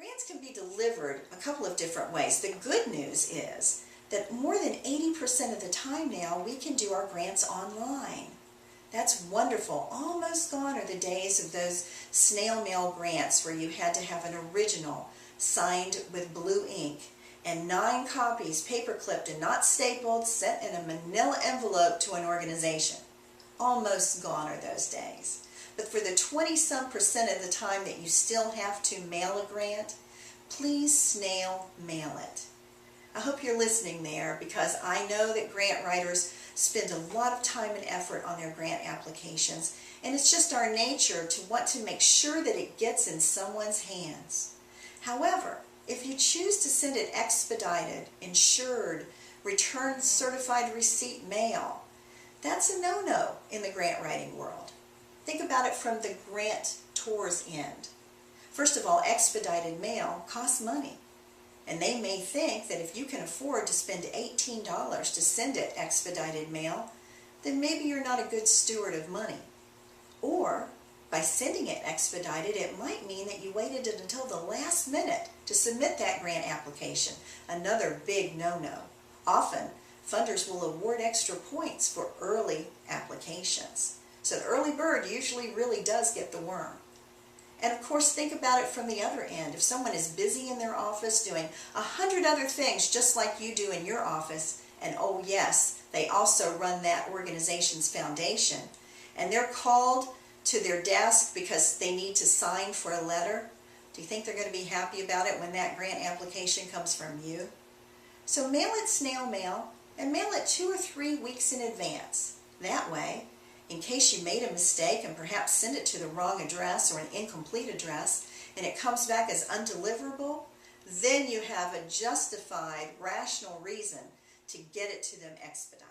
Grants can be delivered a couple of different ways. The good news is that more than 80% of the time now we can do our grants online. That's wonderful. Almost gone are the days of those snail mail grants where you had to have an original signed with blue ink and 9 copies paper clipped and not stapled, sent in a manila envelope to an organization. Almost gone are those days. But for the 20-some% of the time that you still have to mail a grant, please snail mail it. I hope you're listening there, because I know that grant writers spend a lot of time and effort on their grant applications, and it's just our nature to want to make sure that it gets in someone's hands. However, if you choose to send it expedited, insured, return certified receipt mail, that's a no-no in the grant writing world. Think about it from the grantor's end. First of all, expedited mail costs money. And they may think that if you can afford to spend $18 to send it expedited mail, then maybe you're not a good steward of money. Or, by sending it expedited, it might mean that you waited until the last minute to submit that grant application. Another big no-no. Often, funders will award extra points for early applications. So the early bird usually really does get the worm. And of course, think about it from the other end. If someone is busy in their office doing 100 other things just like you do in your office, and oh yes, they also run that organization's foundation, and they're called to their desk because they need to sign for a letter, do you think they're going to be happy about it when that grant application comes from you? So mail it snail mail, and mail it 2 or 3 weeks in advance. That way, in case you made a mistake and perhaps send it to the wrong address or an incomplete address, and it comes back as undeliverable, then you have a justified, rational reason to get it to them expedited.